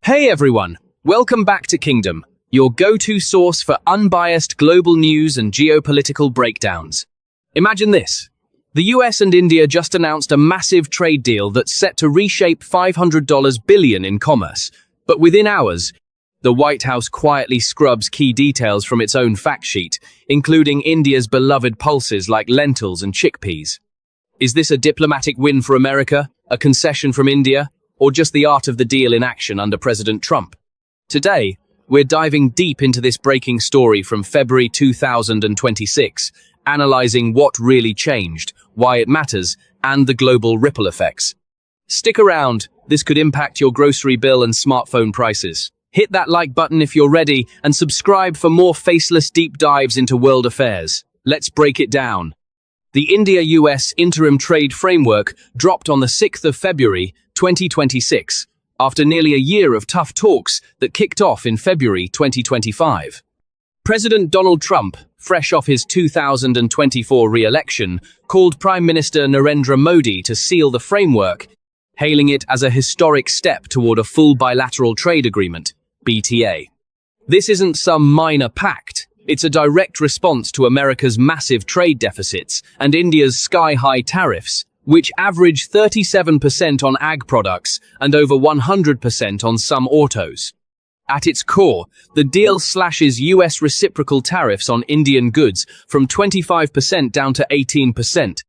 Hey everyone, welcome back to Kingdom, your go-to source for unbiased global news and geopolitical breakdowns. Imagine this. The US and India just announced a massive trade deal that's set to reshape $500 billion in commerce. But within hours, the White House quietly scrubs key details from its own fact sheet, including India's beloved pulses like lentils and chickpeas. Is this a diplomatic win for America, a concession from India, or just the art of the deal in action under President Trump? Today, we're diving deep into this breaking story from February 2026, analyzing what really changed, why it matters, and the global ripple effects. Stick around, this could impact your grocery bill and smartphone prices. Hit that like button if you're ready, and subscribe for more faceless deep dives into world affairs. Let's break it down. The India-US interim trade framework dropped on the 6th of February 2026, after nearly a year of tough talks that kicked off in February 2025. President Donald Trump, fresh off his 2024 re-election, called Prime Minister Narendra Modi to seal the framework, hailing it as a historic step toward a full bilateral trade agreement, BTA. This isn't some minor pact. It's a direct response to America's massive trade deficits and India's sky-high tariffs, which average 37% on ag products and over 100% on some autos. At its core, the deal slashes US reciprocal tariffs on Indian goods from 25% down to 18%,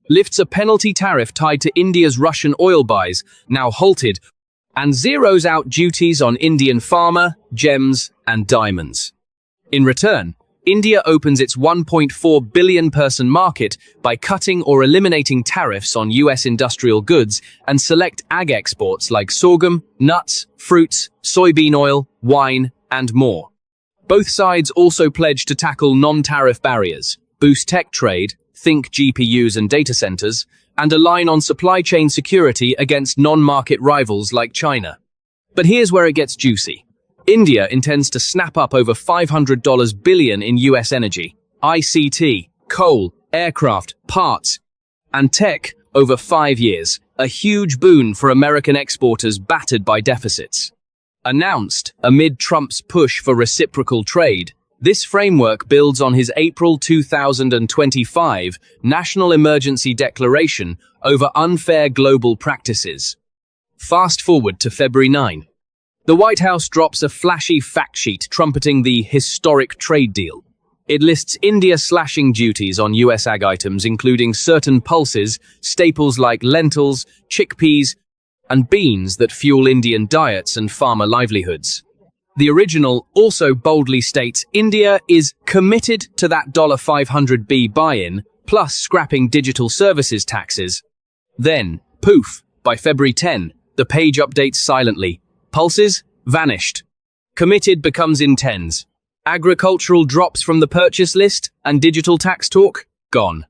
lifts a penalty tariff tied to India's Russian oil buys, now halted, and zeroes out duties on Indian pharma, gems, and diamonds. In return, India opens its 1.4 billion person market by cutting or eliminating tariffs on US industrial goods and select ag exports like sorghum, nuts, fruits, soybean oil, wine, and more. Both sides also pledge to tackle non-tariff barriers, boost tech trade, think GPUs and data centers, and align on supply chain security against non-market rivals like China. But here's where it gets juicy. India intends to snap up over $500 billion in US energy, ICT, coal, aircraft, parts, and tech over 5 years, a huge boon for American exporters battered by deficits. Announced amid Trump's push for reciprocal trade, this framework builds on his April 2025 National Emergency Declaration over unfair global practices. Fast forward to February 9. The White House drops a flashy fact sheet trumpeting the historic trade deal. It lists India slashing duties on US ag items, including certain pulses, staples like lentils, chickpeas, and beans that fuel Indian diets and farmer livelihoods. The original also boldly states India is committed to that $500 buy-in, plus scrapping digital services taxes. Then, poof, by February 10, the page updates silently. Pulses? Vanished. Committed becomes intends. Agricultural drops from the purchase list, and digital tax talk? Gone.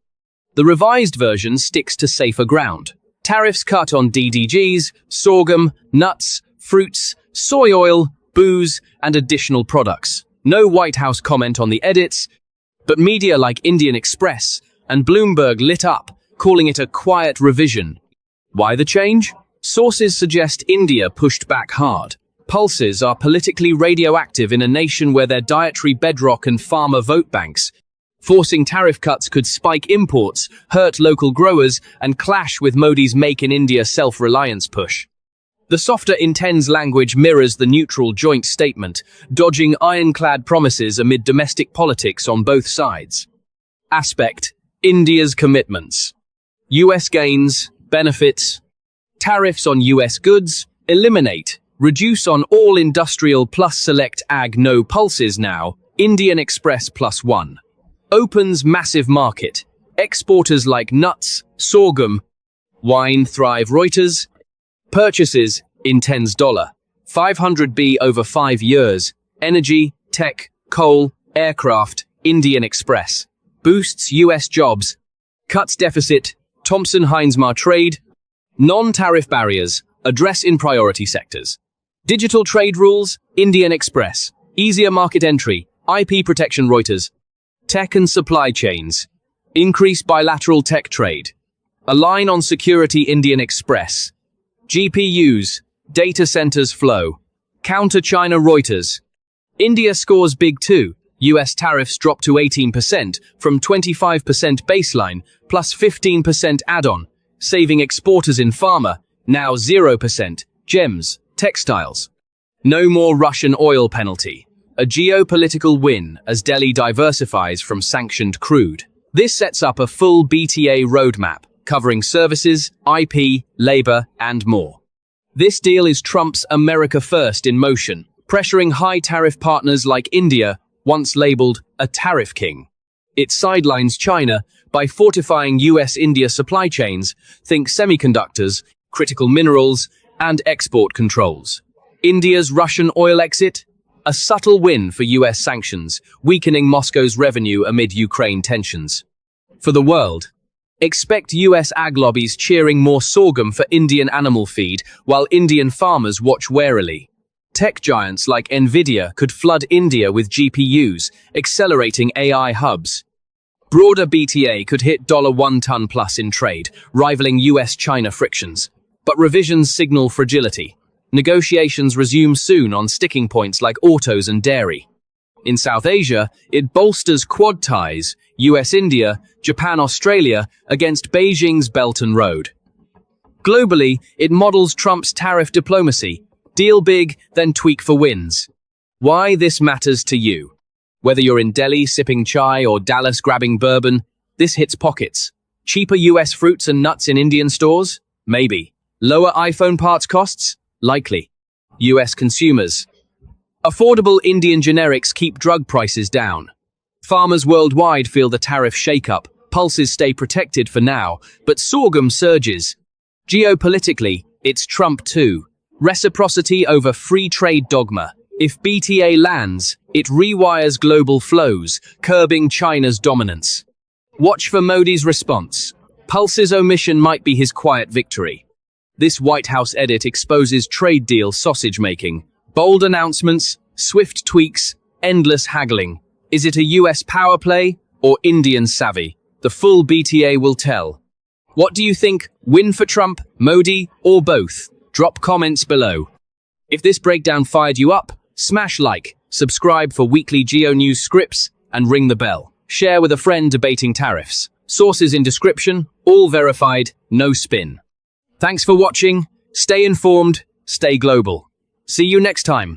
The revised version sticks to safer ground. Tariffs cut on DDGs, sorghum, nuts, fruits, soy oil, booze, and additional products. No White House comment on the edits, but media like Indian Express and Bloomberg lit up, calling it a quiet revision. Why the change? Sources suggest India pushed back hard. Pulses are politically radioactive in a nation where their dietary bedrock and farmer vote banks. Forcing tariff cuts could spike imports, hurt local growers, and clash with Modi's Make in India self-reliance push. The softer intends language mirrors the neutral joint statement, dodging ironclad promises amid domestic politics on both sides. Aspect: India's commitments. US gains, benefits. Tariffs on US goods, eliminate. Reduce on all industrial plus select ag no pulses now, Indian Express +1. Opens massive market. Exporters like nuts, sorghum, wine thrive Reuters. Purchases, intends $500 over 5 years. Energy, tech, coal, aircraft, Indian Express. Boosts US jobs. Cuts deficit, Thomson-Heinsmar trade. Non-tariff barriers, address in priority sectors. Digital trade rules, Indian Express. Easier market entry, IP protection Reuters. Tech and supply chains. Increase bilateral tech trade. Align on security Indian Express. GPUs, data centers flow. Counter China Reuters. India scores big too. US tariffs drop to 18% from 25% baseline plus 15% add-on, saving exporters in pharma, now 0%, gems, textiles. No more Russian oil penalty. A geopolitical win as Delhi diversifies from sanctioned crude. This sets up a full BTA roadmap, covering services, IP, labor, and more. This deal is Trump's America First in motion, pressuring high-tariff partners like India, once labeled a tariff king. It sidelines China by fortifying US-India supply chains, think semiconductors, critical minerals, and export controls. India's Russian oil exit? A subtle win for US sanctions, weakening Moscow's revenue amid Ukraine tensions. For the world, expect US ag lobbies cheering more sorghum for Indian animal feed, while Indian farmers watch warily. Tech giants like Nvidia could flood India with GPUs, accelerating AI hubs. Broader BTA could hit $1 ton plus in trade, rivaling US-China frictions. But revisions signal fragility. Negotiations resume soon on sticking points like autos and dairy. In South Asia, it bolsters Quad ties, US-India, Japan-Australia, against Beijing's Belt and Road. Globally, it models Trump's tariff diplomacy. Deal big, then tweak for wins. Why this matters to you? Whether you're in Delhi sipping chai or Dallas grabbing bourbon, this hits pockets. Cheaper US fruits and nuts in Indian stores? Maybe. Lower iPhone parts costs? Likely. US consumers. Affordable Indian generics keep drug prices down. Farmers worldwide feel the tariff shakeup. Pulses stay protected for now, but sorghum surges. Geopolitically, it's Trump too. Reciprocity over free trade dogma. If BTA lands, it rewires global flows, curbing China's dominance. Watch for Modi's response. Pulse's omission might be his quiet victory. This White House edit exposes trade deal sausage-making. Bold announcements, swift tweaks, endless haggling. Is it a US power play or Indian savvy? The full BTA will tell. What do you think? Win for Trump, Modi, or both? Drop comments below. If this breakdown fired you up, smash like, subscribe for weekly Geo News scripts, and ring the bell. Share with a friend debating tariffs. Sources in description, all verified, no spin. Thanks for watching. Stay informed, stay global. See you next time.